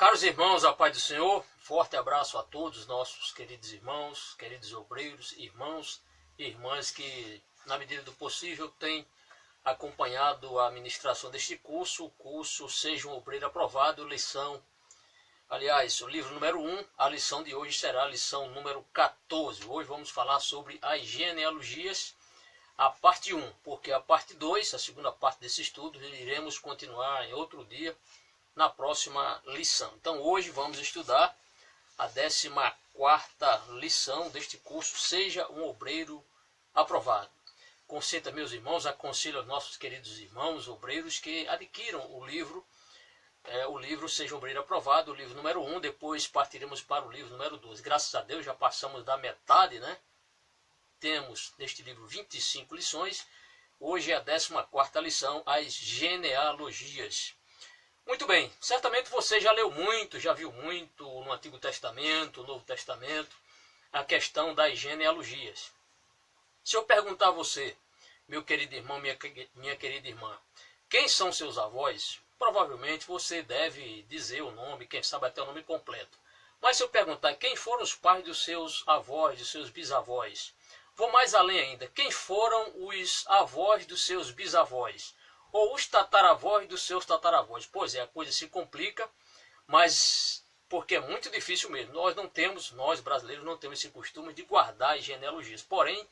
Caros irmãos, a paz do Senhor, forte abraço a todos nossos queridos irmãos, queridos obreiros, irmãos e irmãs que, na medida do possível, têm acompanhado a ministração deste curso, o curso Seja um Obreiro Aprovado, lição, aliás, o livro número 1, a lição de hoje será a lição número 14. Hoje vamos falar sobre as genealogias, a parte 1, porque a parte 2, a segunda parte desse estudo, iremos continuar em outro dia, na próxima lição. Então hoje vamos estudar a 14ª lição deste curso, Seja um Obreiro Aprovado. Consenta, meus irmãos, aconselho aos nossos queridos irmãos obreiros que adquiram o livro Seja um Obreiro Aprovado, o livro número 1, depois partiremos para o livro número 2. Graças a Deus já passamos da metade, né? Temos neste livro 25 lições, hoje é a 14ª lição, as genealogias. Muito bem, certamente você já leu muito, já viu muito no Antigo Testamento, no Novo Testamento, a questão das genealogias. Se eu perguntar a você, meu querido irmão, minha querida irmã, quem são seus avós? Provavelmente você deve dizer o nome, quem sabe até o nome completo. Mas se eu perguntar quem foram os pais dos seus avós, dos seus bisavós, vou mais além ainda, quem foram os avós dos seus bisavós? Ou os tataravós dos seus tataravós. Pois é, a coisa se complica, mas porque é muito difícil mesmo. Nós brasileiros não temos esse costume de guardar as genealogias. Porém,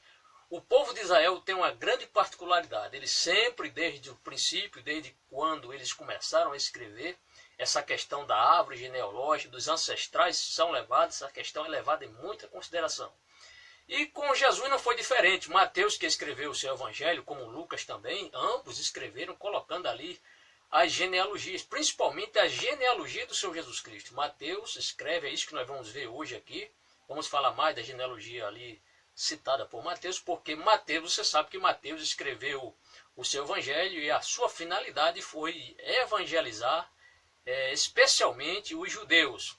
o povo de Israel tem uma grande particularidade. Eles sempre, desde o princípio, desde quando eles começaram a escrever, essa questão da árvore genealógica, dos ancestrais são levados, essa questão é levada em muita consideração. E com Jesus não foi diferente. Mateus, que escreveu o seu evangelho, como Lucas também, ambos escreveram colocando ali as genealogias, principalmente a genealogia do Senhor Jesus Cristo. Mateus escreve, é isso que nós vamos ver hoje aqui. Vamos falar mais da genealogia ali citada por Mateus, porque Mateus, você sabe que Mateus escreveu o seu evangelho e a sua finalidade foi evangelizar, especialmente os judeus.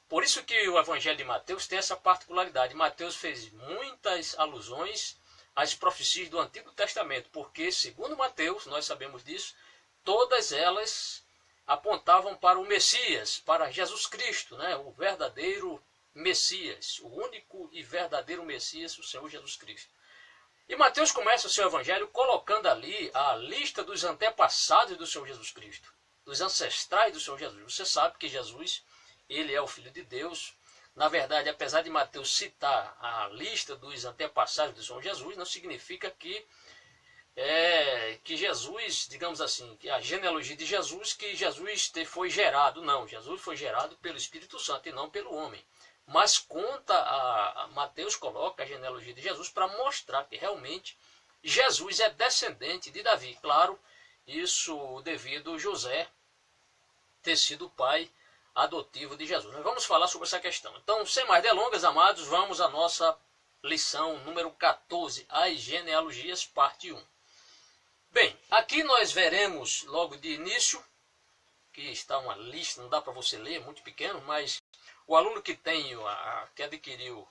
Por isso que o Evangelho de Mateus tem essa particularidade. Mateus fez muitas alusões às profecias do Antigo Testamento, porque, segundo Mateus, nós sabemos disso, todas elas apontavam para o Messias, para Jesus Cristo, né? O verdadeiro Messias, o único e verdadeiro Messias, o Senhor Jesus Cristo. E Mateus começa o seu Evangelho colocando ali a lista dos antepassados do Senhor Jesus Cristo, dos ancestrais do Senhor Jesus. Você sabe que Jesus, ele é o Filho de Deus. Na verdade, apesar de Mateus citar a lista dos antepassados do Senhor Jesus, não significa que Jesus, digamos assim, que a genealogia de Jesus, que Jesus foi gerado. Não, Jesus foi gerado pelo Espírito Santo e não pelo homem. Mas Mateus coloca a genealogia de Jesus para mostrar que realmente Jesus é descendente de Davi. Claro, isso devido a José ter sido o pai adotivo de Jesus. Nós vamos falar sobre essa questão. Então, sem mais delongas, amados, vamos à nossa lição número 14, as genealogias, parte 1. Bem, aqui nós veremos logo de início, que está uma lista, não dá para você ler, muito pequeno, mas o aluno que que adquiriu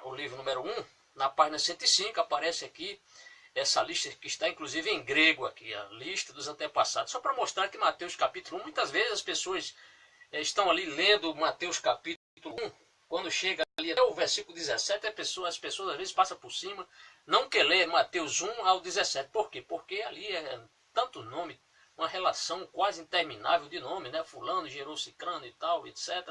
o livro número 1, na página 105, aparece aqui essa lista que está inclusive em grego aqui, a lista dos antepassados. Só para mostrar que Mateus capítulo 1, muitas vezes as pessoas estão ali lendo Mateus capítulo 1, quando chega ali até o versículo 17, as pessoas às vezes passam por cima, não quer ler Mateus 1 ao 17. Por quê? Porque ali é tanto nome, uma relação quase interminável de nome, né? Fulano gerou cicrano e tal, etc.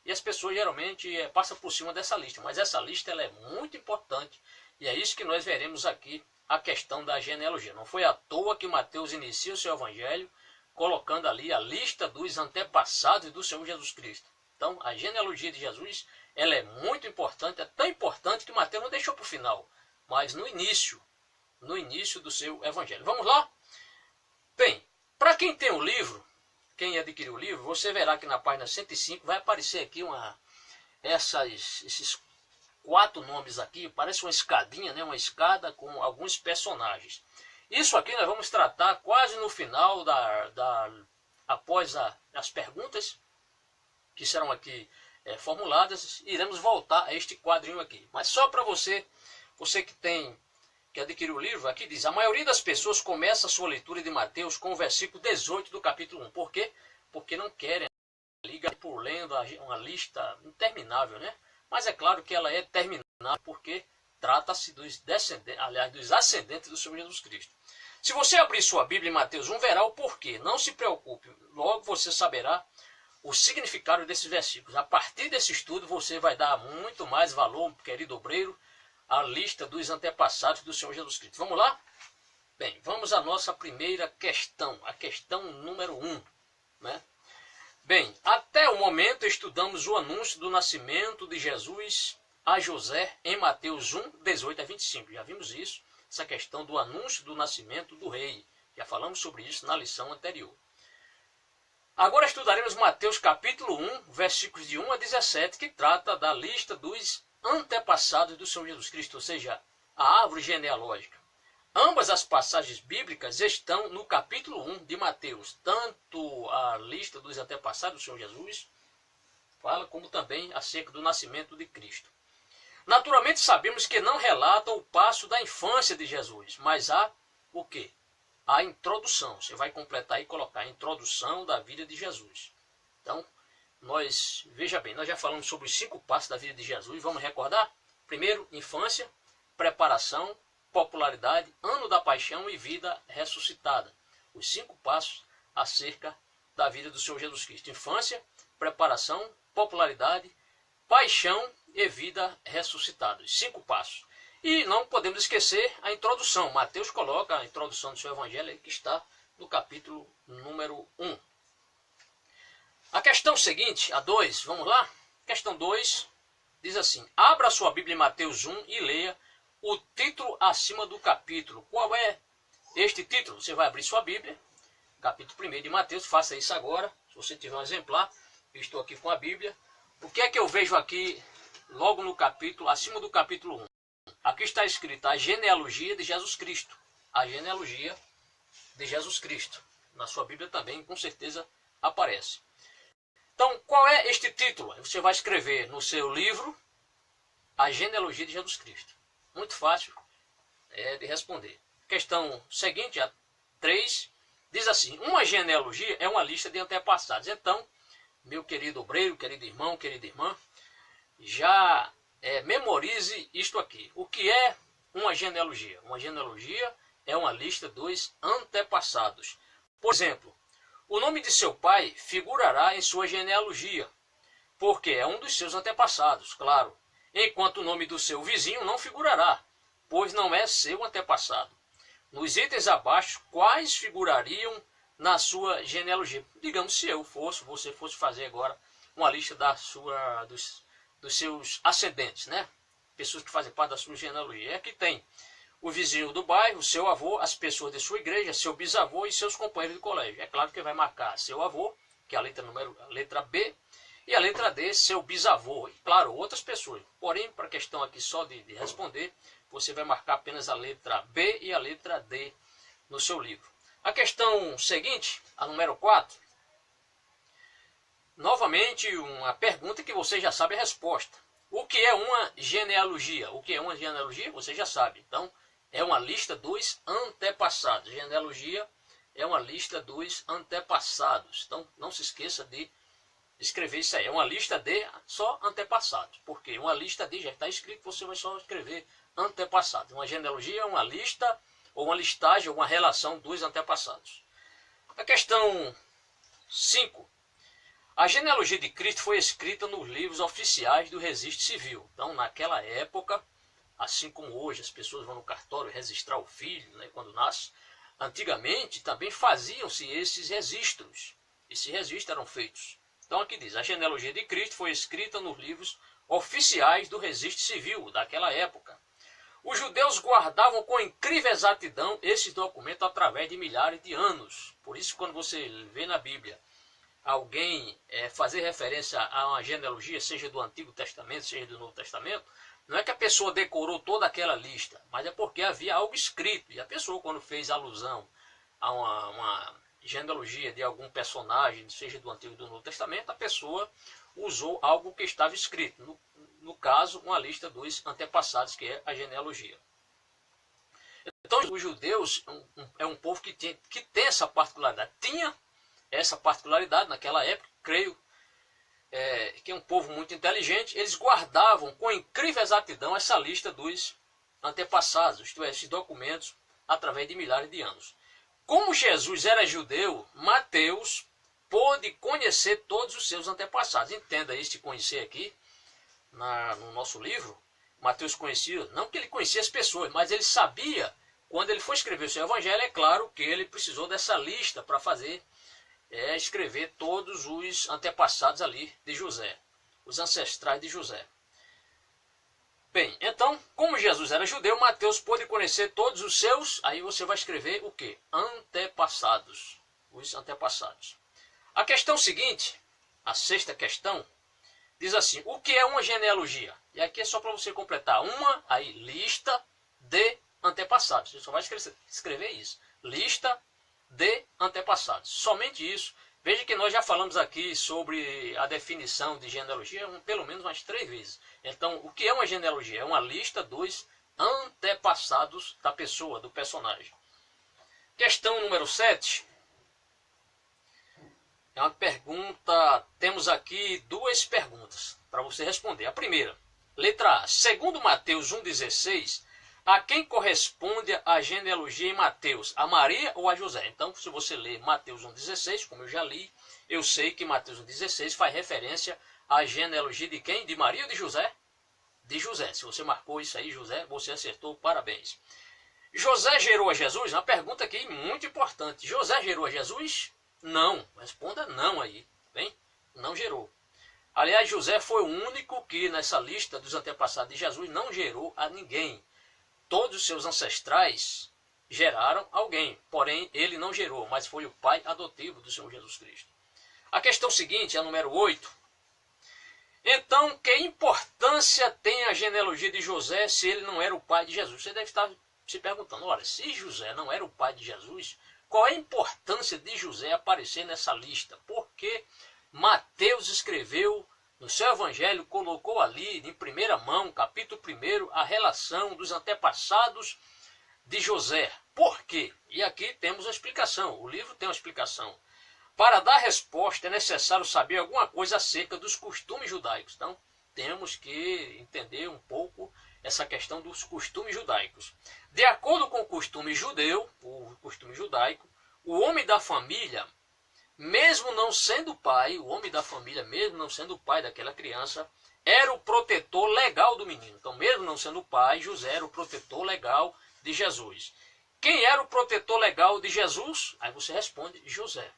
E as pessoas geralmente passam por cima dessa lista, mas essa lista ela é muito importante e é isso que nós veremos aqui, a questão da genealogia. Não foi à toa que Mateus inicia o seu evangelho colocando ali a lista dos antepassados do Senhor Jesus Cristo. Então, a genealogia de Jesus, ela é muito importante, é tão importante que Mateus não deixou para o final, mas no início do seu evangelho. Vamos lá? Bem, para quem tem o livro, quem adquiriu o livro, você verá que na página 105 vai aparecer aqui esses 4 nomes aqui, parece uma escadinha, né? Uma escada com alguns personagens. Isso aqui nós vamos tratar quase no final, após as perguntas que serão aqui formuladas, iremos voltar a este quadrinho aqui. Mas só para você que adquiriu o livro, aqui diz: a maioria das pessoas começa a sua leitura de Mateus com o versículo 18 do capítulo 1. Por quê? Porque não querem por lendo uma lista interminável, né? Mas é claro que ela é terminável porque trata-se dos descendentes, aliás, dos ascendentes do Senhor Jesus Cristo. Se você abrir sua Bíblia em Mateus 1, verá o porquê. Não se preocupe, logo você saberá o significado desses versículos. A partir desse estudo você vai dar muito mais valor, querido obreiro, à lista dos antepassados do Senhor Jesus Cristo. Vamos lá? Bem, vamos à nossa primeira questão, a questão número 1, né? Bem, até o momento estudamos o anúncio do nascimento de Jesus a José em Mateus 1, 18 a 25. Já vimos isso, essa questão do anúncio do nascimento do rei. Já falamos sobre isso na lição anterior. Agora estudaremos Mateus capítulo 1, versículos de 1 a 17, que trata da lista dos antepassados do Senhor Jesus Cristo, ou seja, a árvore genealógica. Ambas as passagens bíblicas estão no capítulo 1 de Mateus, tanto a lista dos antepassados do Senhor Jesus, fala como também acerca do nascimento de Cristo. Naturalmente sabemos que não relata o passo da infância de Jesus, mas há o quê? A introdução. Você vai completar e colocar a introdução da vida de Jesus. Então, veja bem, nós já falamos sobre os 5 passos da vida de Jesus, vamos recordar? Primeiro, infância, preparação, popularidade, ano da paixão e vida ressuscitada. Os 5 passos acerca da vida do Senhor Jesus Cristo. Infância, preparação, popularidade, paixão e vida ressuscitada. Os 5 passos. E não podemos esquecer a introdução. Mateus coloca a introdução do seu evangelho, que está no capítulo número 1. A questão seguinte, a 2, vamos lá? Questão 2 diz assim: abra sua Bíblia em Mateus 1 e leia o título acima do capítulo. Qual é este título? Você vai abrir sua Bíblia, capítulo 1 de Mateus, faça isso agora. Se você tiver um exemplar, eu estou aqui com a Bíblia. O que é que eu vejo aqui, logo no capítulo, acima do capítulo 1? Aqui está escrita a genealogia de Jesus Cristo. A genealogia de Jesus Cristo. Na sua Bíblia também, com certeza, aparece. Então, qual é este título? Você vai escrever no seu livro a genealogia de Jesus Cristo. Muito fácil de responder. Questão seguinte, a 3, diz assim: uma genealogia é uma lista de antepassados. Então, meu querido obreiro, querido irmão, querida irmã, já memorize isto aqui. O que é uma genealogia? Uma genealogia é uma lista dos antepassados. Por exemplo, o nome de seu pai figurará em sua genealogia, porque é um dos seus antepassados, claro. Enquanto o nome do seu vizinho não figurará, pois não é seu antepassado. Nos itens abaixo, quais figurariam na sua genealogia? Digamos, se você fosse fazer agora uma lista dos seus ascendentes, né? Pessoas que fazem parte da sua genealogia. Aqui tem o vizinho do bairro, seu avô, as pessoas de sua igreja, seu bisavô e seus companheiros de colégio. É claro que vai marcar seu avô, que é a letra B, e a letra D, seu bisavô. E, claro, outras pessoas. Porém, para a questão aqui só de responder, você vai marcar apenas a letra B e a letra D no seu livro. A questão seguinte, a número 4. Novamente, uma pergunta que você já sabe a resposta. O que é uma genealogia? O que é uma genealogia? Você já sabe. Então, é uma lista dos antepassados. Genealogia é uma lista dos antepassados. Então, não se esqueça de escrever isso aí. É uma lista de só antepassados. Porque uma lista de já está escrito, você vai só escrever antepassados. Uma genealogia é uma lista, ou uma listagem, ou uma relação dos antepassados. A questão 5. A genealogia de Cristo foi escrita nos livros oficiais do registro civil. Então, naquela época, assim como hoje as pessoas vão no cartório registrar o filho, né, quando nasce, antigamente também faziam-se esses registros. Esses registros eram feitos. Então aqui diz, a genealogia de Cristo foi escrita nos livros oficiais do registro civil daquela época. Os judeus guardavam com incrível exatidão esses documentos através de milhares de anos. Por isso, quando você vê na Bíblia alguém fazer referência a uma genealogia, seja do Antigo Testamento, seja do Novo Testamento, não é que a pessoa decorou toda aquela lista, mas é porque havia algo escrito. E a pessoa, quando fez alusão a uma genealogia de algum personagem, seja do Antigo ou do Novo Testamento, a pessoa usou algo que estava escrito. No caso, uma lista dos antepassados, que é a genealogia. Então, os judeus é um povo que tem essa particularidade. Tinha essa particularidade naquela época, creio que é um povo muito inteligente, eles guardavam com incrível exatidão essa lista dos antepassados, isto é, esses documentos, através de milhares de anos. Como Jesus era judeu, Mateus pôde conhecer todos os seus antepassados. Entenda este conhecer aqui, no nosso livro. Mateus conhecia, não que ele conhecia as pessoas, mas ele sabia, quando ele foi escrever o seu evangelho, é claro que ele precisou dessa lista para fazer, escrever todos os antepassados ali de José, os ancestrais de José. Bem, então, como Jesus era judeu, Mateus pôde conhecer todos os seus, aí você vai escrever o quê? Antepassados, os antepassados. A questão seguinte, a sexta questão, diz assim, o que é uma genealogia? E aqui é só para você completar aí, lista de antepassados. Você só vai escrever isso, lista de antepassados, somente isso. Veja que nós já falamos aqui sobre a definição de genealogia pelo menos umas 3 vezes. Então, o que é uma genealogia? É uma lista dos antepassados da pessoa, do personagem. Questão número 7. É uma pergunta, temos aqui 2 perguntas para você responder. A primeira, letra A. Segundo Mateus 1,16, a quem corresponde a genealogia em Mateus? A Maria ou a José? Então, se você ler Mateus 1,16, como eu já li, eu sei que Mateus 1,16 faz referência à genealogia de quem? De Maria ou de José? De José. Se você marcou isso aí, José, você acertou, parabéns. José gerou a Jesus? Uma pergunta aqui muito importante. José gerou a Jesus? Não. Responda não aí, bem? Não gerou. Aliás, José foi o único que nessa lista dos antepassados de Jesus não gerou a ninguém. Todos os seus ancestrais geraram alguém, porém ele não gerou, mas foi o pai adotivo do Senhor Jesus Cristo. A questão seguinte, a número 8. Então, que importância tem a genealogia de José se ele não era o pai de Jesus? Você deve estar se perguntando, olha, se José não era o pai de Jesus, qual é a importância de José aparecer nessa lista? Porque Mateus escreveu no seu evangelho, colocou ali em primeira mão, capítulo 1, a relação dos antepassados de José. Por quê? E aqui temos uma explicação, o livro tem uma explicação. Para dar resposta é necessário saber alguma coisa acerca dos costumes judaicos. Então, temos que entender um pouco essa questão dos costumes judaicos. De acordo com o costume judeu, o costume judaico, o homem da família, mesmo não sendo pai, o homem da família, mesmo não sendo o pai daquela criança, era o protetor legal do menino. Então, mesmo não sendo o pai, José era o protetor legal de Jesus. Quem era o protetor legal de Jesus? Aí você responde, José.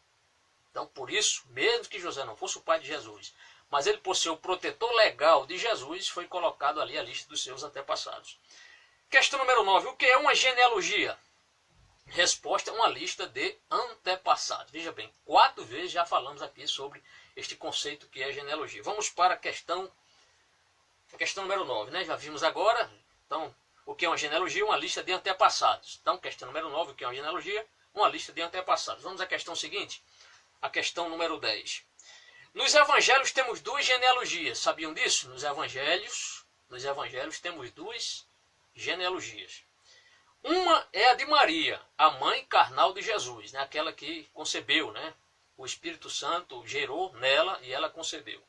Então, por isso, mesmo que José não fosse o pai de Jesus, mas ele, por ser o protetor legal de Jesus, foi colocado ali a lista dos seus antepassados. Questão número 9. O que é uma genealogia? Resposta é uma lista de antepassados. Veja bem, 4 vezes já falamos aqui sobre este conceito que é genealogia. Vamos para a questão número 9, né? Já vimos agora, então, o que é uma genealogia? Uma lista de antepassados. Então, questão número 9, o que é uma genealogia? Uma lista de antepassados. Vamos à questão seguinte, a questão número 10. Nos evangelhos temos 2 genealogias, sabiam disso? Nos evangelhos temos 2 genealogias. Uma é a de Maria, a mãe carnal de Jesus, né? Aquela que concebeu, né? O Espírito Santo gerou nela e ela concebeu.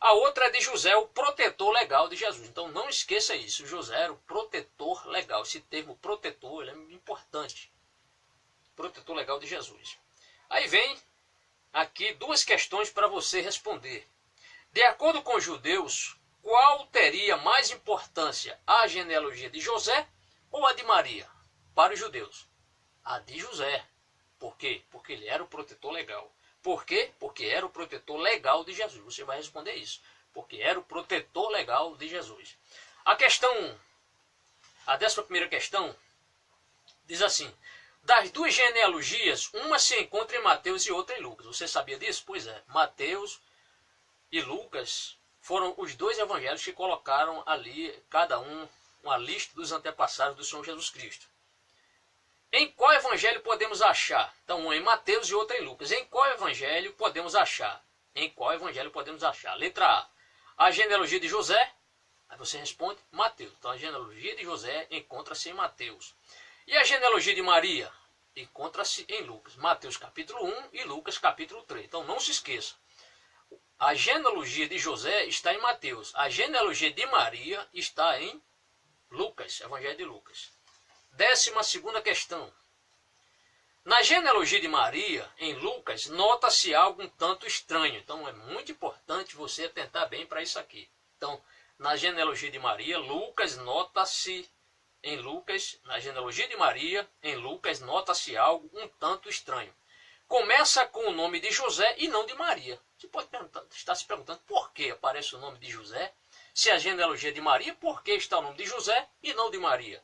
A outra é de José, o protetor legal de Jesus. Então não esqueça isso, José era o protetor legal. Esse termo protetor ele é importante. Protetor legal de Jesus. Aí vem aqui 2 questões para você responder. De acordo com os judeus, qual teria mais importância, a genealogia de José ou a de Maria? Para os judeus, a de José. Por quê? Porque ele era o protetor legal. Por quê? Porque era o protetor legal de Jesus. Você vai responder isso. Porque era o protetor legal de Jesus. A 11ª questão, diz assim, das 2 genealogias, uma se encontra em Mateus e outra em Lucas. Você sabia disso? Pois é, Mateus e Lucas foram os 2 evangelhos que colocaram ali, cada um, uma lista dos antepassados do Senhor Jesus Cristo. Em qual evangelho podemos achar? Então, um em Mateus e outro em Lucas. Em qual evangelho podemos achar? Em qual evangelho podemos achar? Letra A, a genealogia de José. Aí você responde, Mateus. Então, a genealogia de José encontra-se em Mateus. E a genealogia de Maria? Encontra-se em Lucas. Mateus capítulo 1 e Lucas capítulo 3. Então, não se esqueça. A genealogia de José está em Mateus. A genealogia de Maria está em Lucas, Evangelho de Lucas. 12ª questão. Na genealogia de Maria, em Lucas, nota-se algo um tanto estranho. Então é muito importante você atentar bem para isso aqui. Então, na genealogia de Maria, Lucas nota-se, na genealogia de Maria, em Lucas, nota-se algo um tanto estranho. Começa com o nome de José e não de Maria. Você pode estar se perguntando por que aparece o nome de José? Se a genealogia é de Maria, por que está o nome de José e não de Maria?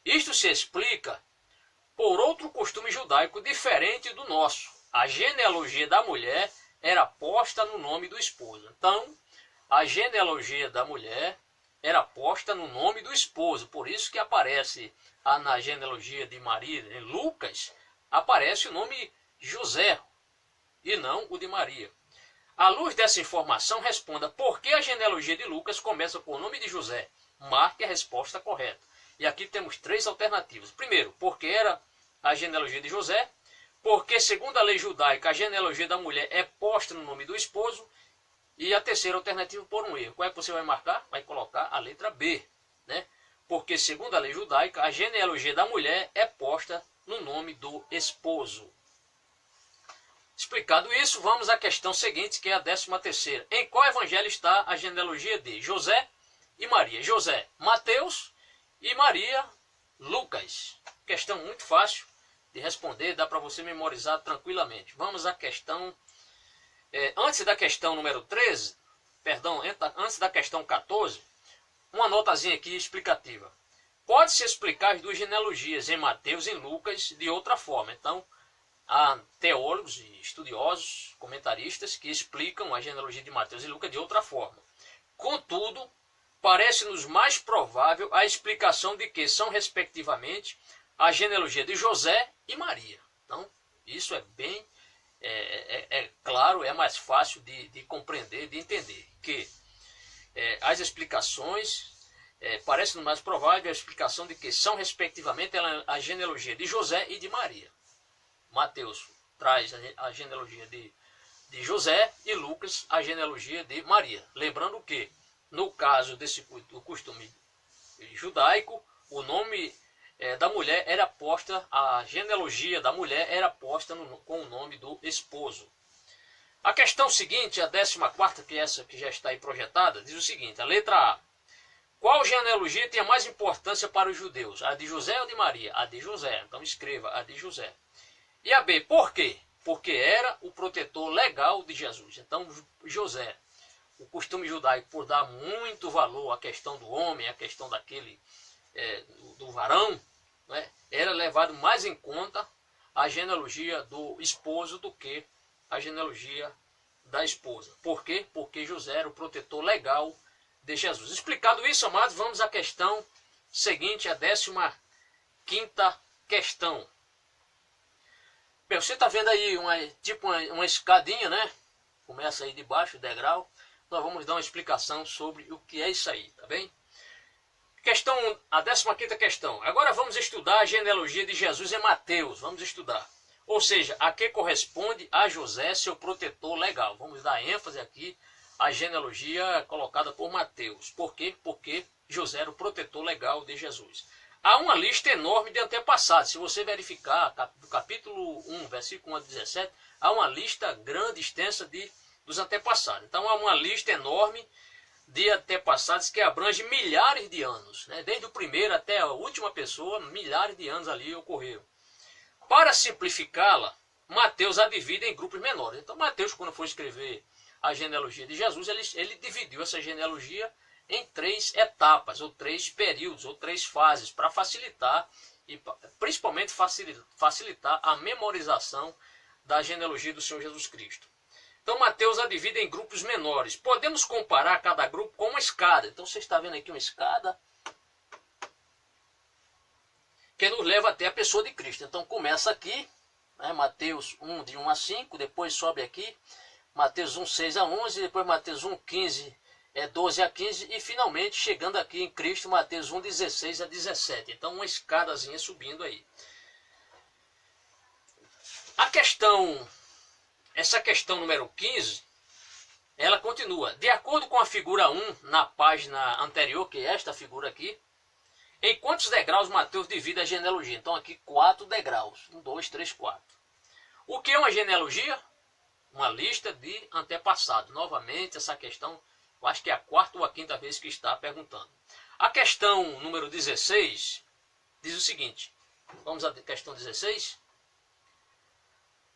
Isto se explica por outro costume judaico diferente do nosso. A genealogia da mulher era posta no nome do esposo. Então, a genealogia da mulher era posta no nome do esposo. Por isso que aparece na genealogia de Maria, em Lucas, aparece o nome José e não o de Maria. À luz dessa informação, responda por que a genealogia de Lucas começa com o nome de José. Marque a resposta correta. E aqui temos 3 alternativas. Primeiro, porque era a genealogia de José. Porque, segundo a lei judaica, a genealogia da mulher é posta no nome do esposo. E a terceira alternativa, por um erro. Qual é que você vai marcar? Vai colocar a letra B, né? Porque, segundo a lei judaica, a genealogia da mulher é posta no nome do esposo. Explicado isso, vamos à questão seguinte, que é a 13ª. Em qual evangelho está a genealogia de José e Maria? José, Mateus, e Maria, Lucas. Questão muito fácil de responder, dá para você memorizar tranquilamente. Vamos à questão, antes da questão número 13, perdão, antes da questão 14, uma notazinha aqui explicativa. Pode-se explicar as 2 genealogias, em Mateus e em Lucas, de outra forma. Então, há teólogos e estudiosos, comentaristas, que explicam a genealogia de Mateus e Lucas de outra forma. Contudo, parece-nos mais provável a explicação de que são, respectivamente, a genealogia de José e Maria. Então, isso é bem claro, é mais fácil de compreender, de entender. Que as explicações, parece-nos mais provável a explicação de que são, respectivamente, a genealogia de José e de Maria. Mateus traz a genealogia de José e Lucas a genealogia de Maria. Lembrando que, no caso do costume judaico, o nome da mulher era posta, a genealogia da mulher era posta com o nome do esposo. A questão seguinte, a 14ª, que é essa que já está aí projetada, diz o seguinte, a letra A. Qual genealogia tem a mais importância para os judeus? A de José ou de Maria? A de José. Então escreva a de José. E a B, por quê? Porque era o protetor legal de Jesus. Então, José, o costume judaico, por dar muito valor à questão do homem, à questão do varão, né, era levado mais em conta a genealogia do esposo do que a genealogia da esposa. Por quê? Porque José era o protetor legal de Jesus. Explicado isso, amados, vamos à questão seguinte, a 15ª questão. Bem, você está vendo aí uma escadinha, né? Começa aí de baixo, o degrau. Nós vamos dar uma explicação sobre o que é isso aí, tá bem? A 15ª questão. Agora vamos estudar a genealogia de Jesus em Mateus. Vamos estudar. Ou seja, a que corresponde a José, seu protetor legal. Vamos dar ênfase aqui à genealogia colocada por Mateus. Por quê? Porque José era o protetor legal de Jesus. Há uma lista enorme de antepassados. Se você verificar do capítulo 1, versículo 1 a 17, há uma lista grande, extensa dos antepassados. Então há uma lista enorme de antepassados que abrange milhares de anos, né? Desde o primeiro até a última pessoa, milhares de anos ali ocorreram. Para simplificá-la, Mateus a divide em grupos menores. Então Mateus, quando foi escrever a genealogia de Jesus, ele dividiu essa genealogia em 3 etapas, ou 3 períodos, ou 3 fases, para facilitar, e principalmente facilitar a memorização da genealogia do Senhor Jesus Cristo. Então Mateus a divide em grupos menores. Podemos comparar cada grupo com uma escada. Então você está vendo aqui uma escada que nos leva até a pessoa de Cristo. Então começa aqui, né, Mateus 1, de 1 a 5, depois sobe aqui, Mateus 1, 6 a 11, depois Mateus 1, 15, 12 a 15, e finalmente chegando aqui em Cristo, Mateus 1, 16 a 17. Então uma escadazinha subindo aí. Essa questão número 15, ela continua. De acordo com a figura 1 na página anterior, que é esta figura aqui, em quantos degraus Mateus divide a genealogia? Então aqui 4 degraus. 1, 2, 3, 4. O que é uma genealogia? Uma lista de antepassados. Novamente, essa questão, eu acho que é a 4ª ou a 5ª vez que está perguntando. A questão número 16 diz o seguinte. Vamos à questão 16.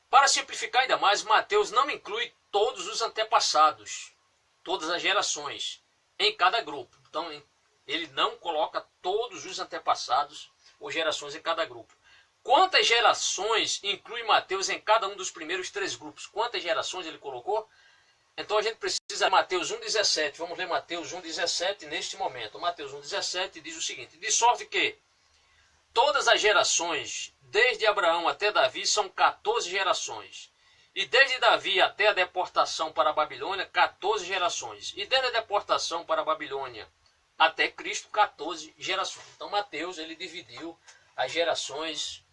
Para simplificar ainda mais, Mateus não inclui todos os antepassados, todas as gerações, em cada grupo. Então, ele não coloca todos os antepassados ou gerações em cada grupo. Quantas gerações inclui Mateus em cada um dos primeiros 3 grupos? Quantas gerações ele colocou? Então a gente precisa de Mateus 1,17. Vamos ler Mateus 1,17 neste momento. Mateus 1,17 diz o seguinte. De sorte que todas as gerações, desde Abraão até Davi, são 14 gerações. E desde Davi até a deportação para a Babilônia, 14 gerações. E desde a deportação para a Babilônia até Cristo, 14 gerações. Então Mateus ele dividiu as gerações,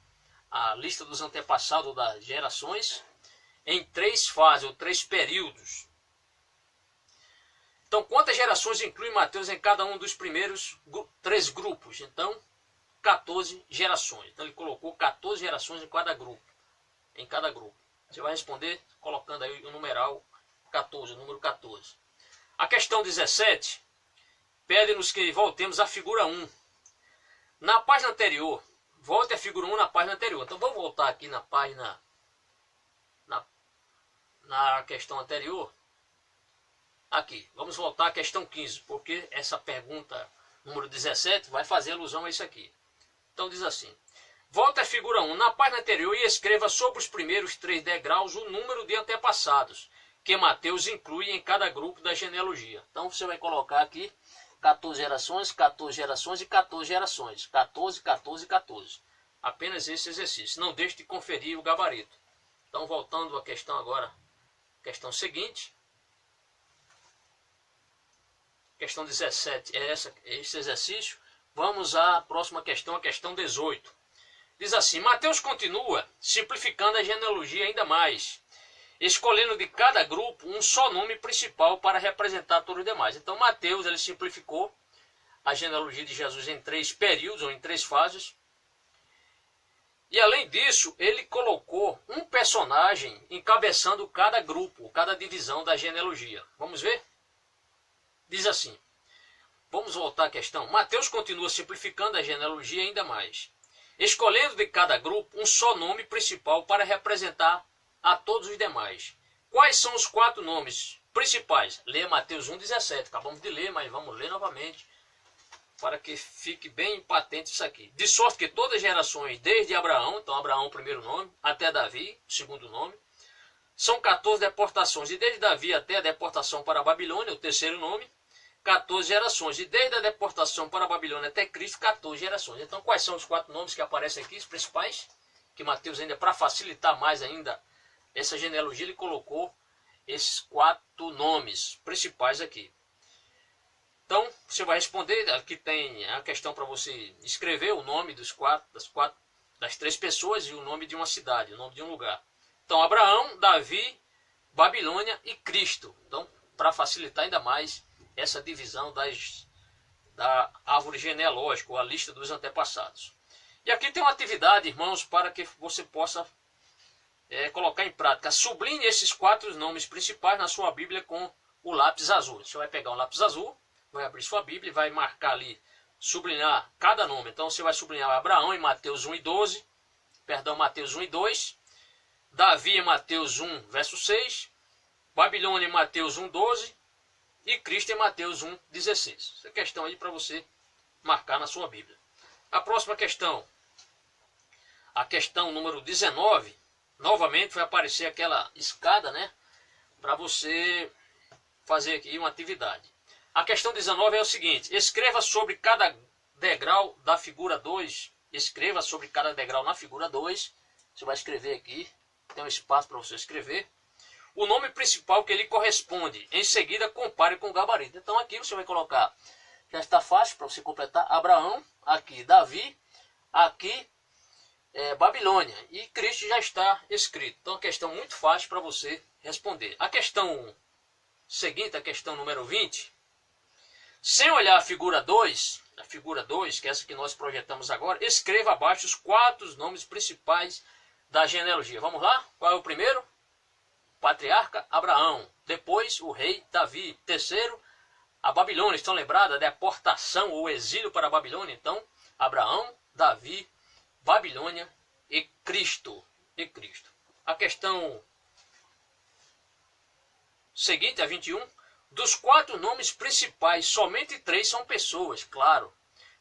a lista dos antepassados das gerações, em 3 fases ou 3 períodos. Então quantas gerações inclui Mateus em cada um dos primeiros 3 grupos? Então 14 gerações. Então ele colocou 14 gerações em cada grupo. Você vai responder colocando aí o numeral 14, o número 14. A questão 17 pede-nos que voltemos à figura 1. Na página anterior, volte a figura 1 na página anterior. Então vamos voltar aqui na página, na questão anterior. Aqui, vamos voltar à questão 15, porque essa pergunta número 17 vai fazer alusão a isso aqui. Então diz assim, volta à figura 1 na página anterior e escreva sobre os primeiros 3 degraus o número de antepassados que Mateus inclui em cada grupo da genealogia. Então você vai colocar aqui 14 gerações, 14 gerações e 14 gerações. 14, 14 e 14. Apenas esse exercício. Não deixe de conferir o gabarito. Então voltando à questão agora, questão seguinte. Questão 17 é esse exercício. Vamos à próxima questão, a questão 18. Diz assim, Mateus continua simplificando a genealogia ainda mais, escolhendo de cada grupo um só nome principal para representar todos os demais. Então Mateus ele simplificou a genealogia de Jesus em 3 períodos ou em 3 fases. E além disso, ele colocou um personagem encabeçando cada grupo, cada divisão da genealogia. Vamos ver? Diz assim, vamos voltar à questão. Mateus continua simplificando a genealogia ainda mais, escolhendo de cada grupo um só nome principal para representar a todos os demais. Quais são os 4 nomes principais? Leia Mateus 1,17. Acabamos de ler, mas vamos ler novamente para que fique bem patente isso aqui. De sorte que todas as gerações, desde Abraão, então Abraão o primeiro nome, até Davi, o segundo nome, são 14 deportações. E desde Davi até a deportação para a Babilônia, o terceiro nome, 14 gerações. E desde a deportação para a Babilônia até Cristo, 14 gerações. Então quais são os 4 nomes que aparecem aqui, os principais? Que Mateus ainda, para facilitar mais ainda essa genealogia, ele colocou esses 4 nomes principais aqui. Então, você vai responder, aqui tem a questão para você escrever o nome das 3 pessoas e o nome de uma cidade, o nome de um lugar. Então, Abraão, Davi, Babilônia e Cristo. Então, para facilitar ainda mais essa divisão da árvore genealógica, ou a lista dos antepassados. E aqui tem uma atividade, irmãos, para que você possa colocar em prática. Sublinhe esses 4 nomes principais na sua Bíblia com o lápis azul. Você vai pegar um lápis azul, vai abrir sua Bíblia e vai marcar ali, sublinhar cada nome. Então você vai sublinhar Abraão em Mateus 1:12, Mateus 1:2, Davi em Mateus 1, verso 6, Babilônia em Mateus 1:12 e Cristo em Mateus 1:16. Essa questão aí para você marcar na sua Bíblia. A próxima questão, a questão número 19, novamente vai aparecer aquela escada, né? Para você fazer aqui uma atividade. A questão 19 é o seguinte, escreva sobre cada degrau da figura 2, escreva sobre cada degrau na figura 2, você vai escrever aqui, tem um espaço para você escrever, o nome principal que ele corresponde, em seguida compare com o gabarito. Então aqui você vai colocar, já está fácil para você completar, Abraão, aqui Davi, aqui Babilônia, e Cristo já está escrito. Então, uma questão muito fácil para você responder. A questão seguinte, a questão número 20. Sem olhar a figura 2, que é essa que nós projetamos agora, escreva abaixo os 4 nomes principais da genealogia. Vamos lá? Qual é o primeiro? Patriarca Abraão. Depois, o rei Davi. Terceiro, a Babilônia. Estão lembrados da deportação ou exílio para a Babilônia? Então, Abraão, Davi, Babilônia e Cristo. A questão seguinte, a 21. Dos 4 nomes principais, somente 3 são pessoas, claro.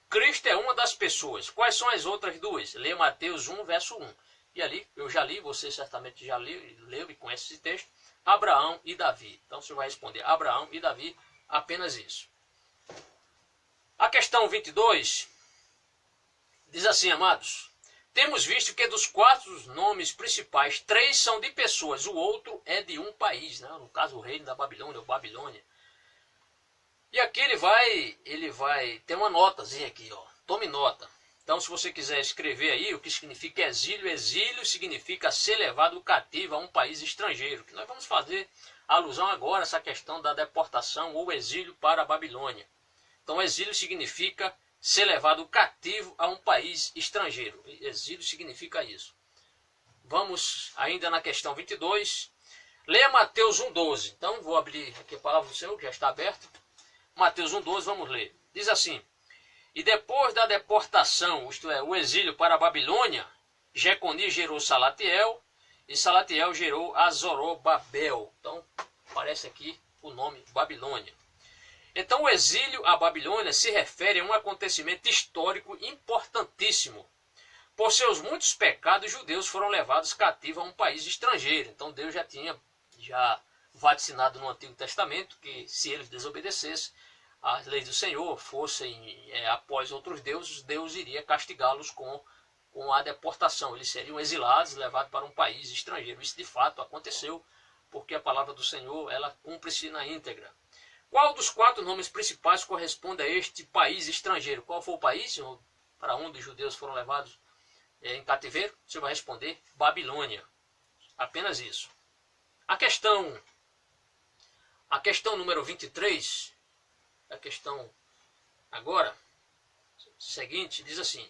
Cristo é uma das pessoas. Quais são as outras 2? Leia Mateus 1, verso 1. E ali, eu já li, você certamente já leu e conhece esse texto. Abraão e Davi. Então você vai responder Abraão e Davi, apenas isso. A questão 22 diz assim, amados. Temos visto que dos 4 nomes principais, 3 são de pessoas, o outro é de um país, né? No caso o reino da Babilônia ou Babilônia. E aqui ele vai ter uma notazinha aqui, ó. Tome nota. Então, se você quiser escrever aí o que significa exílio, exílio significa ser levado cativo a um país estrangeiro. Que nós vamos fazer alusão agora a essa questão da deportação ou exílio para a Babilônia. Então, exílio significa ser levado cativo a um país estrangeiro. Exílio significa isso. Vamos ainda na questão 22. Leia Mateus 1,12. Então, vou abrir aqui a palavra do Senhor, que já está aberta. Mateus 1,12, vamos ler. Diz assim. E depois da deportação, isto é, o exílio para a Babilônia, Jeconias gerou Salatiel, e Salatiel gerou a Zorobabel. Então, aparece aqui o nome Babilônia. Então, o exílio à Babilônia se refere a um acontecimento histórico importantíssimo. Por seus muitos pecados, os judeus foram levados cativos a um país estrangeiro. Então, Deus já tinha vaticinado no Antigo Testamento que se eles desobedecessem as leis do Senhor, fossem após outros deuses, Deus iria castigá-los com a deportação. Eles seriam exilados, levados para um país estrangeiro. Isso de fato aconteceu, porque a palavra do Senhor ela cumpre-se na íntegra. Qual dos 4 nomes principais corresponde a este país estrangeiro? Qual foi o país para onde os judeus foram levados em cativeiro? Você vai responder Babilônia. Apenas isso. A questão número 23, a questão agora, seguinte, diz assim.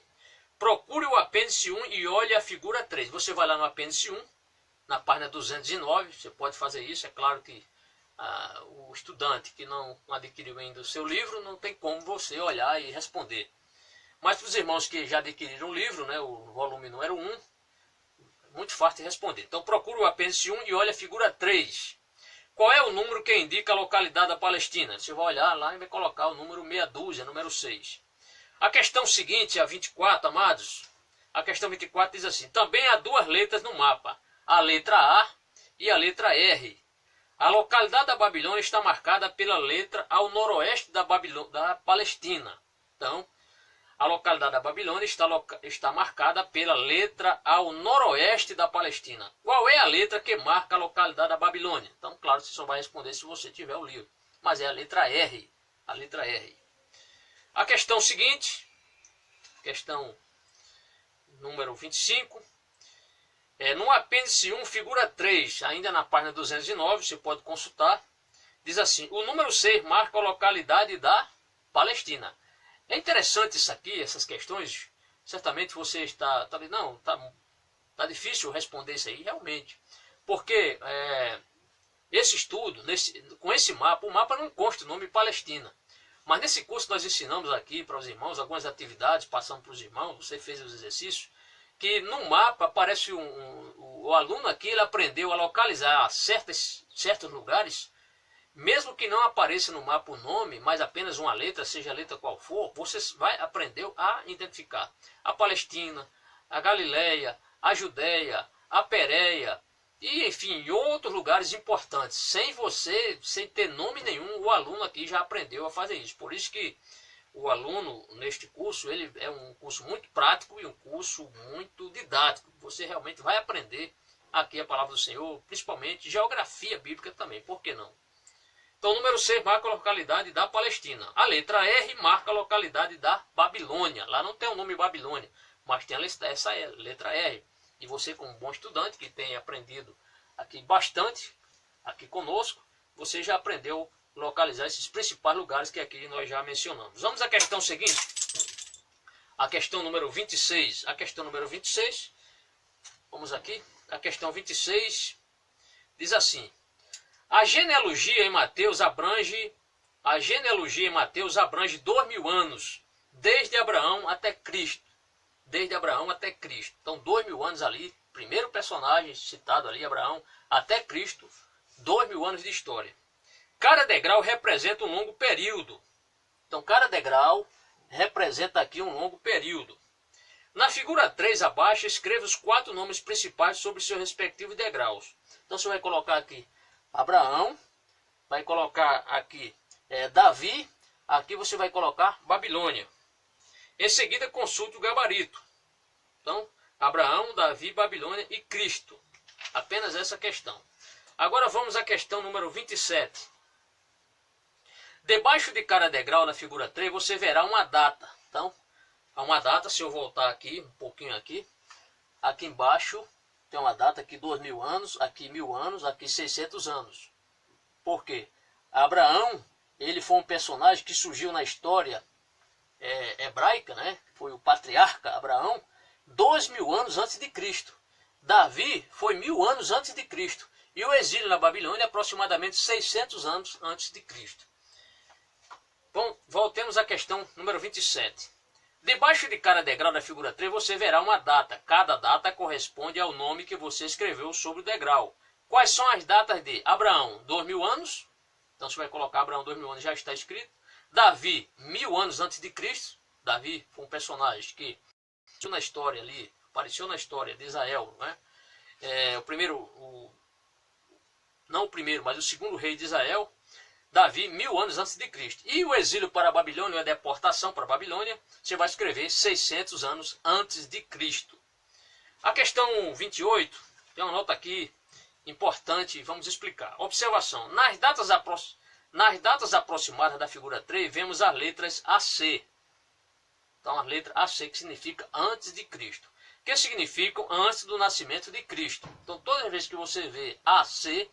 Procure o apêndice 1 e olhe a figura 3. Você vai lá no apêndice 1, na página 209, você pode fazer isso. É claro que o estudante que não adquiriu ainda o seu livro, não tem como você olhar e responder. Mas para os irmãos que já adquiriram o livro, né, o volume número 1, muito fácil de responder. Então procure o apêndice 1 e olhe a figura 3. Qual é o número que indica a localidade da Palestina? Você vai olhar lá e vai colocar o número meia dúzia, número 6. A questão seguinte, a 24, amados. A questão 24 diz assim. Também há 2 letras no mapa. A letra A e a letra R. A localidade da Babilônia está marcada pela letra ao noroeste da Palestina. Então, a localidade da Babilônia está marcada pela letra ao noroeste da Palestina. Qual é a letra que marca a localidade da Babilônia? Então, claro, você só vai responder se você tiver o livro. Mas é a letra R. A letra R. A questão seguinte, questão número 25. No apêndice 1, figura 3, ainda na página 209, você pode consultar. Diz assim, o número 6 marca a localidade da Palestina. É interessante isso aqui, essas questões. Certamente você está difícil responder isso aí, realmente. Porque esse estudo, com esse mapa, o mapa não consta o nome Palestina. Mas nesse curso nós ensinamos aqui para os irmãos algumas atividades, passando para os irmãos, você fez os exercícios, que no mapa aparece o aluno aqui, ele aprendeu a localizar certos lugares, mesmo que não apareça no mapa o nome, mas apenas uma letra, seja a letra qual for, você aprendeu a identificar a Palestina, a Galileia, a Judéia, a Pérea, e enfim, outros lugares importantes. Sem ter nome nenhum, o aluno aqui já aprendeu a fazer isso. Por isso que o aluno neste curso, ele é um curso muito prático e um curso muito didático. Você realmente vai aprender aqui a palavra do Senhor, principalmente geografia bíblica também, por que não? Então, o número 6 marca a localidade da Palestina. A letra R marca a localidade da Babilônia. Lá não tem o nome Babilônia, mas tem essa letra R. E você, como bom estudante, que tem aprendido aqui bastante, aqui conosco, você já aprendeu a localizar esses principais lugares que aqui nós já mencionamos. Vamos à questão seguinte. A questão número 26. A questão número 26. Vamos aqui. A questão 26 diz assim. A genealogia em Mateus abrange 2000 anos, desde Abraão até Cristo. Desde Abraão até Cristo. Então, 2000 anos ali, primeiro personagem citado ali, Abraão, até Cristo, 2000 anos de história. Cada degrau representa um longo período. Então, cada degrau representa aqui um longo período. Na figura 3 abaixo, escreva os 4 nomes principais sobre seus respectivos degraus. Então, você vai colocar aqui Abraão, vai colocar aqui Davi, aqui você vai colocar Babilônia. Em seguida, consulte o gabarito. Então, Abraão, Davi, Babilônia e Cristo. Apenas essa questão. Agora vamos à questão número 27. Debaixo de cada degrau na figura 3, você verá uma data. Então, há uma data, se eu voltar aqui, um pouquinho aqui. Aqui embaixo tem uma data, aqui 2000 anos, aqui 1000 anos, aqui 600 anos. Por quê? Abraão, ele foi um personagem que surgiu na história hebraica, né? Foi o patriarca Abraão, 2000 anos antes de Cristo. Davi foi 1000 anos antes de Cristo. E o exílio na Babilônia aproximadamente 600 anos antes de Cristo. Bom, voltemos à questão número 27. Debaixo de cada degrau da figura 3 você verá uma data. Cada data corresponde ao nome que você escreveu sobre o degrau. Quais são as datas de Abraão? 2000 anos. Então você vai colocar Abraão 2000 anos, já está escrito. Davi, 1000 anos antes de Cristo. Davi foi um personagem que apareceu na história de Israel, né? Não o primeiro, mas o segundo rei de Israel. Davi, 1000 anos antes de Cristo. E o exílio para a Babilônia, a deportação para a Babilônia, você vai escrever 600 anos antes de Cristo. A questão 28, tem uma nota aqui importante, vamos explicar. Observação, nas datas aproximadas da figura 3, vemos as letras AC. Então, a letra AC, que significa antes de Cristo. Que significam antes do nascimento de Cristo. Então, toda vez que você vê AC,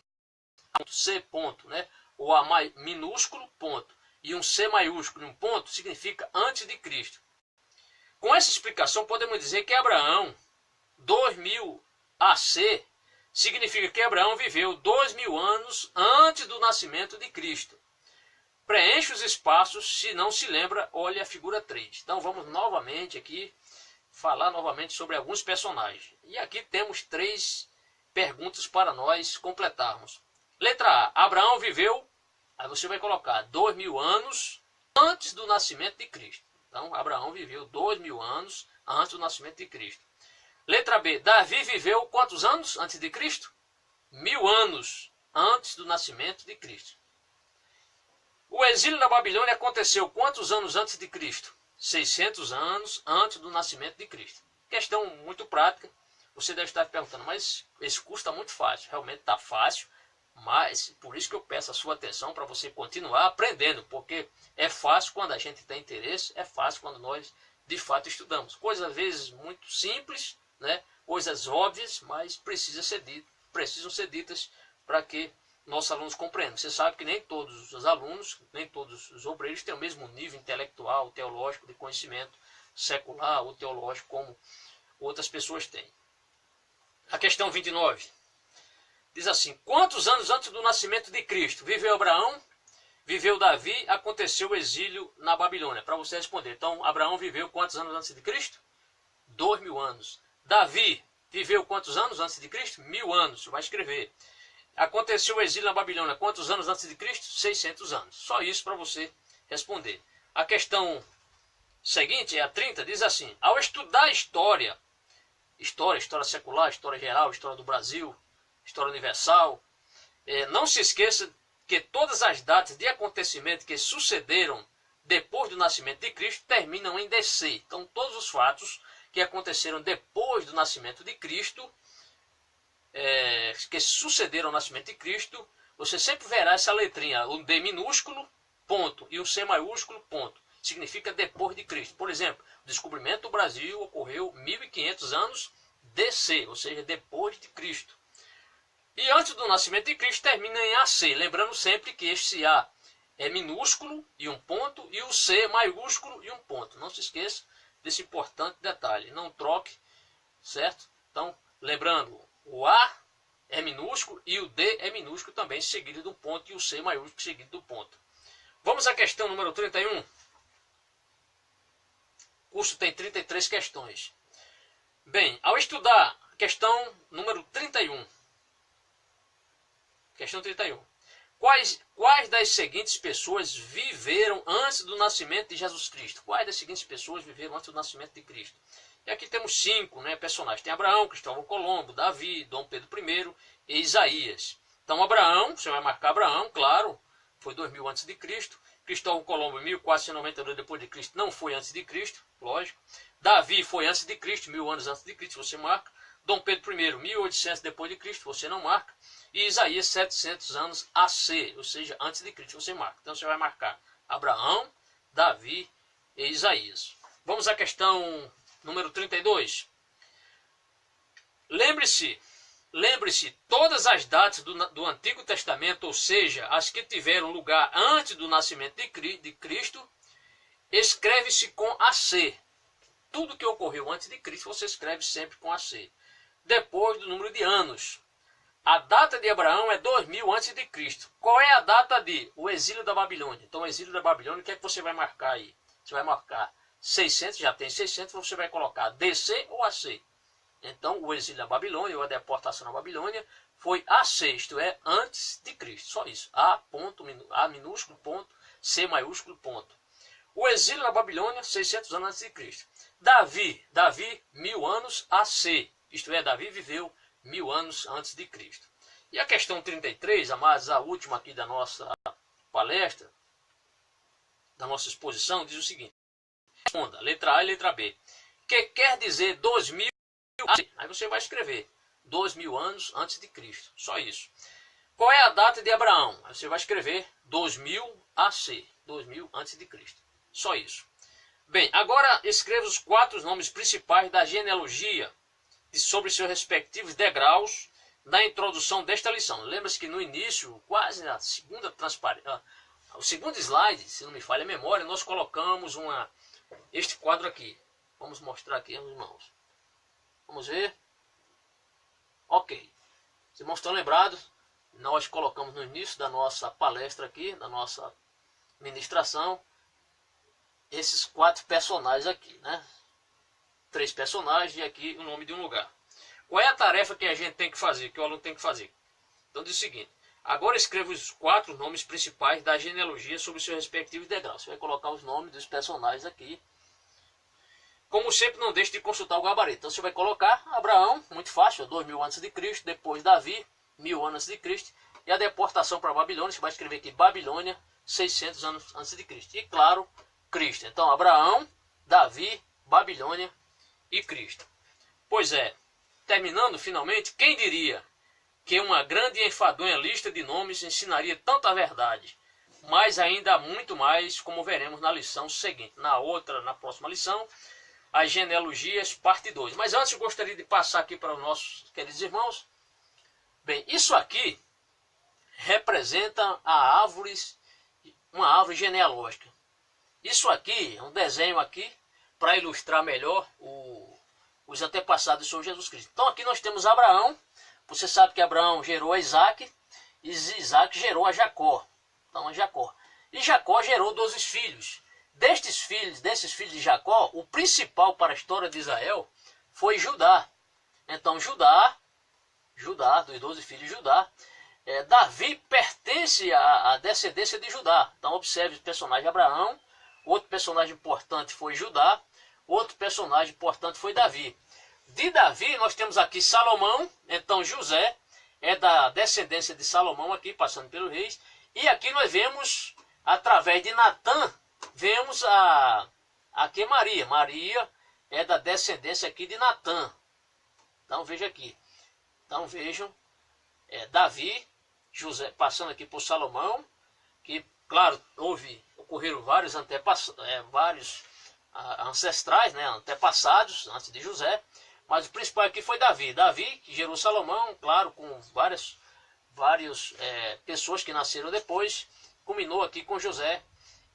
C ponto, né? Ou A minúsculo, ponto, e um C maiúsculo, um ponto, significa antes de Cristo. Com essa explicação, podemos dizer que Abraão, 2000 AC, significa que Abraão viveu 2000 anos antes do nascimento de Cristo. Preenche os espaços, se não se lembra, olhe a figura 3. Então vamos novamente aqui, falar novamente sobre alguns personagens. E aqui temos 3 perguntas para nós completarmos. Letra A, Abraão viveu, aí você vai colocar 2000 anos antes do nascimento de Cristo. Então, Abraão viveu 2000 anos antes do nascimento de Cristo. Letra B, Davi viveu quantos anos antes de Cristo? 1000 anos antes do nascimento de Cristo. O exílio na Babilônia aconteceu quantos anos antes de Cristo? 600 anos antes do nascimento de Cristo. Questão muito prática, você deve estar perguntando, mas esse curso está muito fácil. Realmente está fácil. Mas, por isso que eu peço a sua atenção para você continuar aprendendo, porque é fácil quando a gente tem interesse, é fácil quando nós, de fato, estudamos. Coisas, às vezes, muito simples, né? Coisas óbvias, mas precisam ser ditas para que nossos alunos compreendam. Você sabe que nem todos os alunos, nem todos os obreiros têm o mesmo nível intelectual, teológico, de conhecimento secular ou teológico como outras pessoas têm. A questão 29. Diz assim, quantos anos antes do nascimento de Cristo viveu Abraão, viveu Davi, aconteceu o exílio na Babilônia? Para você responder. Então, Abraão viveu quantos anos antes de Cristo? 2000 anos. Davi viveu quantos anos antes de Cristo? 1000 anos. Vai escrever. Aconteceu o exílio na Babilônia quantos anos antes de Cristo? 600 anos. Só isso para você responder. A questão seguinte, a 30, diz assim, ao estudar história secular, história geral, história do Brasil, história universal, não se esqueça que todas as datas de acontecimento que sucederam depois do nascimento de Cristo terminam em DC. Então, todos os fatos que aconteceram depois do nascimento de Cristo, que sucederam ao nascimento de Cristo, você sempre verá essa letrinha, um D minúsculo, ponto, e um C maiúsculo, ponto. Significa depois de Cristo. Por exemplo, o descobrimento do Brasil ocorreu 1500 anos DC, ou seja, depois de Cristo. E antes do nascimento de Cristo termina em AC, lembrando sempre que este A é minúsculo e um ponto, e o C é maiúsculo e um ponto. Não se esqueça desse importante detalhe, não troque, certo? Então, lembrando, o A é minúsculo e o D é minúsculo também, seguido do ponto, e o C maiúsculo seguido do ponto. Vamos à questão número 31. O curso tem 33 questões. Bem, ao estudar a questão número 31, questão 31. Quais das seguintes pessoas viveram antes do nascimento de Jesus Cristo? Quais das seguintes pessoas viveram antes do nascimento de Cristo? E aqui temos 5 personagens. Tem Abraão, Cristóvão Colombo, Davi, Dom Pedro I e Isaías. Então Abraão, você vai marcar Abraão, claro, foi 2000 antes de Cristo. Cristóvão Colombo, 1492 depois de Cristo, não foi antes de Cristo, lógico. Davi foi antes de Cristo, 1000 anos antes de Cristo, você marca. Dom Pedro I, 1800 depois de Cristo, você não marca. E Isaías, 700 anos AC, ou seja, antes de Cristo, você marca. Então você vai marcar Abraão, Davi e Isaías. Vamos à questão número 32. Lembre-se, todas as datas do Antigo Testamento, ou seja, as que tiveram lugar antes do nascimento de Cristo, escreve-se com AC. Tudo que ocorreu antes de Cristo, você escreve sempre com AC. Depois do número de anos. A data de Abraão é 2000 antes de Cristo. Qual é a data de o exílio da Babilônia? Então, o exílio da Babilônia, o que é que você vai marcar aí? Você vai marcar 600, já tem 600, você vai colocar DC ou AC. Então, o exílio da Babilônia, ou a deportação da Babilônia, foi AC, isto é, antes de Cristo. Só isso. A, ponto, A minúsculo, ponto, C maiúsculo, ponto. O exílio da Babilônia, 600 anos antes de Cristo. Davi, 1000 anos AC. Isto é, Davi viveu 1000 anos antes de Cristo. E a questão 33, a última aqui da nossa palestra, da nossa exposição, diz o seguinte. Responda, letra A e letra B. Que quer dizer 2000 AC? Aí você vai escrever 2000 anos antes de Cristo. Só isso. Qual é a data de Abraão? Aí você vai escrever 2000 AC. 2000 antes de Cristo. Só isso. Bem, agora escreva os 4 nomes principais da genealogia e sobre seus respectivos degraus na introdução desta lição. Lembra-se que no início, quase na segunda o segundo slide, se não me falha a memória, nós colocamos este quadro aqui. Vamos mostrar aqui, irmãos. Vamos ver. Ok. Os irmãos estão lembrados? Nós colocamos no início da nossa palestra aqui, da nossa ministração, esses 4 personagens aqui, né? 3 personagens e aqui o nome de um lugar. Qual é a tarefa que a gente tem que fazer, que o aluno tem que fazer? Então diz o seguinte, agora escreva os 4 nomes principais da genealogia sobre seus respectivos degraus. Você vai colocar os nomes dos personagens aqui. Como sempre, não deixe de consultar o gabarito. Então você vai colocar Abraão, muito fácil, 2000 antes de Cristo, depois Davi, 1000 anos antes de Cristo, e a deportação para a Babilônia, você vai escrever aqui Babilônia, 600 anos antes de Cristo. E claro, Cristo. Então Abraão, Davi, Babilônia e Cristo. Pois é, terminando finalmente, quem diria que uma grande e enfadonha lista de nomes ensinaria tanta verdade, mas ainda há muito mais, como veremos na lição seguinte. Na próxima lição, as genealogias, parte 2. Mas antes eu gostaria de passar aqui para os nossos queridos irmãos. Bem, isso aqui representa uma árvore genealógica. Isso aqui é um desenho aqui para ilustrar melhor os antepassados do Senhor Jesus Cristo. Então aqui nós temos Abraão. Você sabe que Abraão gerou a Isaac e Isaac gerou a Jacó. Então a Jacó. E Jacó gerou 12 filhos. Desses filhos de Jacó, o principal para a história de Israel foi Judá. Então Judá, dos 12 filhos de Judá, Davi pertence à descendência de Judá. Então observe o personagem Abraão, outro personagem importante foi Judá, outro personagem importante foi Davi. De Davi nós temos aqui Salomão, então José é da descendência de Salomão aqui, passando pelos reis. E aqui nós vemos, através de Natã, vemos aqui Maria. Maria é da descendência aqui de Natã. Então veja aqui. Então vejam, Davi, José, passando aqui por Salomão, que claro, ocorreram vários ancestrais, né, antepassados antes de José, mas o principal aqui foi Davi. Davi que gerou Salomão, claro, com várias várias pessoas que nasceram depois, culminou aqui com José.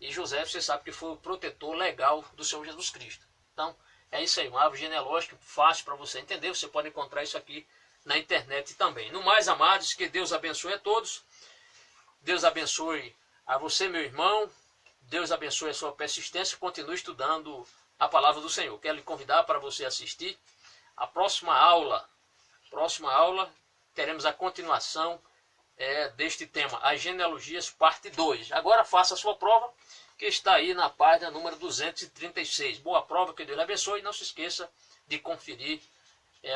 E José, você sabe que foi o protetor legal do Senhor Jesus Cristo. Então, é isso aí, uma árvore genealógica fácil para você entender. Você pode encontrar isso aqui na internet também. No mais, amados, que Deus abençoe a todos. Deus abençoe a você, meu irmão. Deus abençoe a sua persistência. Continue estudando a palavra do Senhor. Quero lhe convidar para você assistir a próxima aula. Teremos a continuação deste tema, as genealogias, parte 2. Agora faça a sua prova, que está aí na página número 236. Boa prova, que Deus lhe abençoe. E não se esqueça de conferir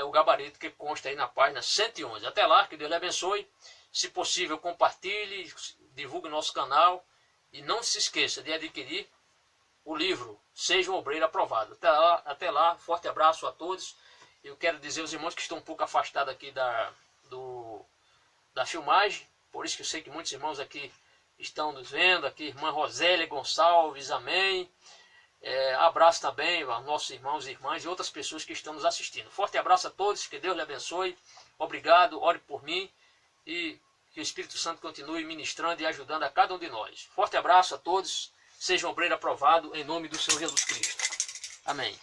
o gabarito que consta aí na página 111. Até lá, que Deus lhe abençoe. Se possível, compartilhe, divulgue nosso canal. E não se esqueça de adquirir o livro Seja um Obreiro Aprovado. Até lá, forte abraço a todos. Eu quero dizer aos irmãos que estão um pouco afastados aqui da filmagem, por isso que eu sei que muitos irmãos aqui estão nos vendo, aqui irmã Rosélia Gonçalves, amém. Abraço também aos nossos irmãos e irmãs e outras pessoas que estão nos assistindo. Forte abraço a todos, que Deus lhe abençoe. Obrigado, ore por mim e que o Espírito Santo continue ministrando e ajudando a cada um de nós. Forte abraço a todos, seja um obreiro aprovado em nome do Senhor Jesus Cristo. Amém.